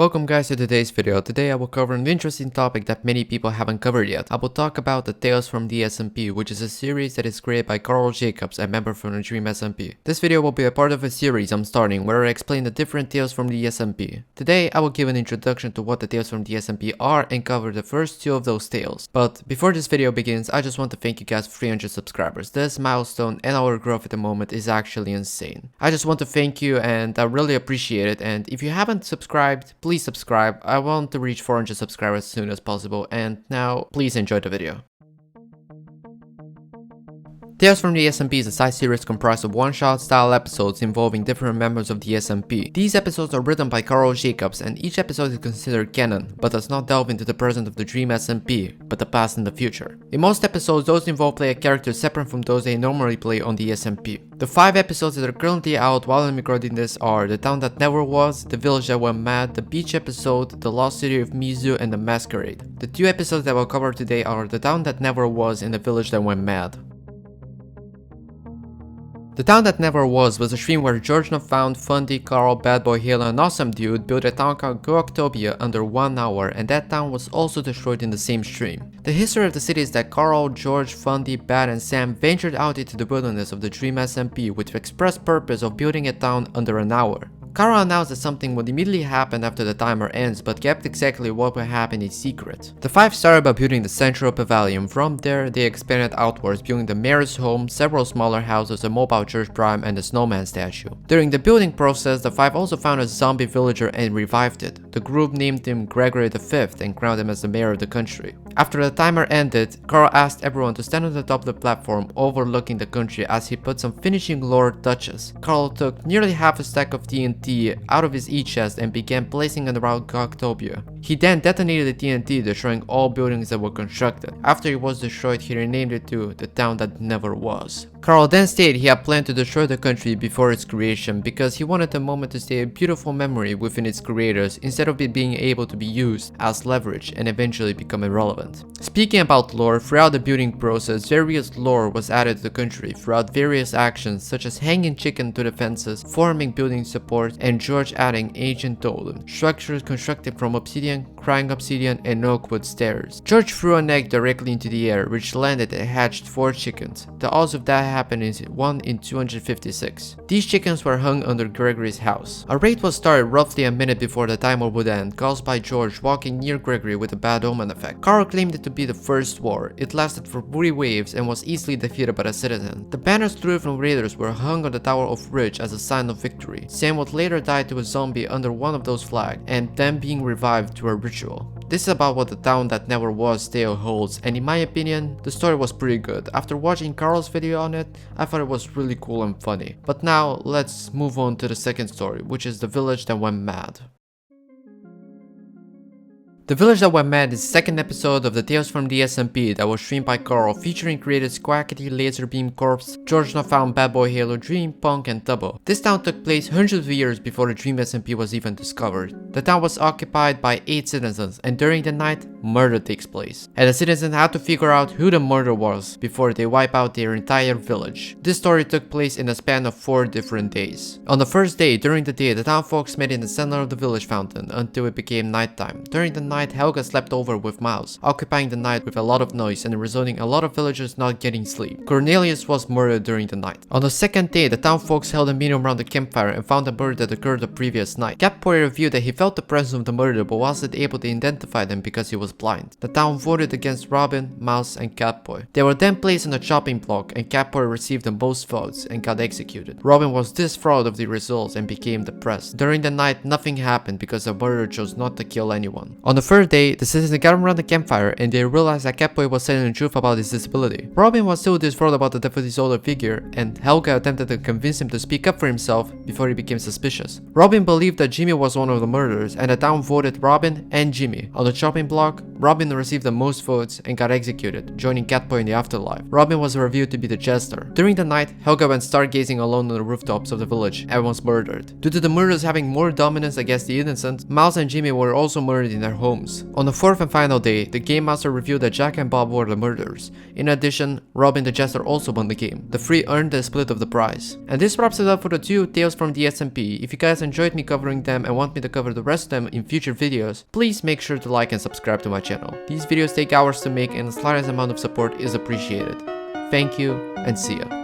Welcome guys to today's video. Today I will cover an interesting topic that many people haven't covered yet. I will talk about the Tales from the SMP, which is a series that is created by Karl Jacobs, a member from the Dream SMP. This video will be a part of a series I'm starting where I explain the different Tales from the SMP. Today I will give an introduction to what the Tales from the SMP are and cover the first two of those tales. But before this video begins, I just want to thank you guys for 300 subscribers. This milestone and our growth at the moment is actually insane. I just want to thank you and I really appreciate it, and if you haven't subscribed, please subscribe. I want to reach 400 subscribers as soon as possible, and now please enjoy the video. Tales from the SMP is a side series comprised of one-shot style episodes involving different members of the SMP. These episodes are written by Karl Jacobs, and each episode is considered canon, but does not delve into the present of the Dream SMP, but the past and the future. In most episodes, those involved play a character separate from those they normally play on the SMP. The 5 episodes that are currently out while I'm recording this are The Town That Never Was, The Village That Went Mad, The Beach episode, The Lost City of Mizu, and The Masquerade. The 2 episodes that we'll cover today are The Town That Never Was and The Village That Went Mad. The Town That Never Was a stream where GeorgeNotFound, Fundy, Karl, BadBoyHalo, and Awesamdude built a town called Quackity under 1 hour, and that town was also destroyed in the same stream. The history of the city is that Karl, George, Fundy, Bad, and Sam ventured out into the wilderness of the Dream SMP with the express purpose of building a town under an hour. Karl announced that something would immediately happen after the timer ends, but kept exactly what would happen a secret. The 5 started by building the central pavilion. From there, they expanded outwards, building the mayor's home, several smaller houses, a mobile church prime, and a snowman statue. During the building process, the 5 also found a zombie villager and revived it. The group named him Gregory V and crowned him as the mayor of the country. After the timer ended, Karl asked everyone to stand on the top of the platform overlooking the country as he put some finishing lore touches. Karl took nearly half a stack of TNT out of his e-chest and began placing it around Quackity. He then detonated the TNT, destroying all buildings that were constructed. After it was destroyed, he renamed it to The Town That Never Was. Karl then stated he had planned to destroy the country before its creation because he wanted the moment to stay a beautiful memory within its creators instead of it being able to be used as leverage and eventually become irrelevant. Speaking about lore, throughout the building process, various lore was added to the country throughout various actions such as hanging chicken to the fences, forming building support, and George adding ancient totem, structures constructed from obsidian, crying obsidian, and oakwood stairs. George threw an egg directly into the air, which landed and hatched 4 chickens. The odds of that happened is 1 in 256. These chickens were hung under Gregory's house. A raid was started roughly a minute before the timer would end, caused by George walking near Gregory with a bad omen effect. Karl claimed it to be the first war. It lasted for 3 waves and was easily defeated by the citizen. The banners thrown from raiders were hung on the Tower of Ridge as a sign of victory. Sam would later die to a zombie under one of those flags, and then being revived through a ritual. This is about what The Town That Never Was tale holds, and in my opinion, the story was pretty good. After watching Karl's video on it, I thought it was really cool and funny. But now, let's move on to the second story, which is The Village That Went Mad. The Village That Went Mad is the second episode of the Tales from the SMP that was streamed by Karl, featuring creators Quackity, Laserbeam Corpse, GeorgeNotFound, BadBoyHalo, Dream, Punk, and Tubbo. This town took place hundreds of years before the Dream SMP was even discovered. The town was occupied by 8 citizens, and during the night, murder takes place. And the citizens had to figure out who the murderer was before they wipe out their entire village. This story took place in a span of 4 different days. On the first day, during the day, the town folks met in the center of the village fountain until it became nighttime. During the night, Helga slept over with Mouse, occupying the night with a lot of noise and resulting in a lot of villagers not getting sleep. Cornelius was murdered during the night. On the second day, the town folks held a meeting around the campfire and found a murder that occurred the previous night. Catboy revealed that he felt the presence of the murderer but wasn't able to identify them because he was blind. The town voted against Robin, Mouse, and Catboy. They were then placed on a chopping block, and Catboy received the most votes and got executed. Robin was distraught of the results and became depressed. During the night, nothing happened because the murderer chose not to kill anyone. On the third day, the citizens gathered around the campfire and they realized that Catboy was telling the truth about his disability. Robin was still distraught about the death of his older figure, and Helga attempted to convince him to speak up for himself before he became suspicious. Robin believed that Jimmy was one of the murderers, and the town voted Robin and Jimmy. On the chopping block, luck. Robin received the most votes and got executed, joining Catboy in the afterlife. Robin was revealed to be the jester. During the night, Helga went stargazing alone on the rooftops of the village and was murdered. Due to the murders having more dominance against the innocent, Miles and Jimmy were also murdered in their homes. On the fourth and final day, the Game Master revealed that Jack and Bob were the murderers. In addition, Robin the jester also won the game. The three earned the split of the prize. And this wraps it up for the 2 Tales from the SMP. If you guys enjoyed me covering them and want me to cover the rest of them in future videos, please make sure to like and subscribe to my channel. These videos take hours to make and the slightest amount of support is appreciated. Thank you and see ya.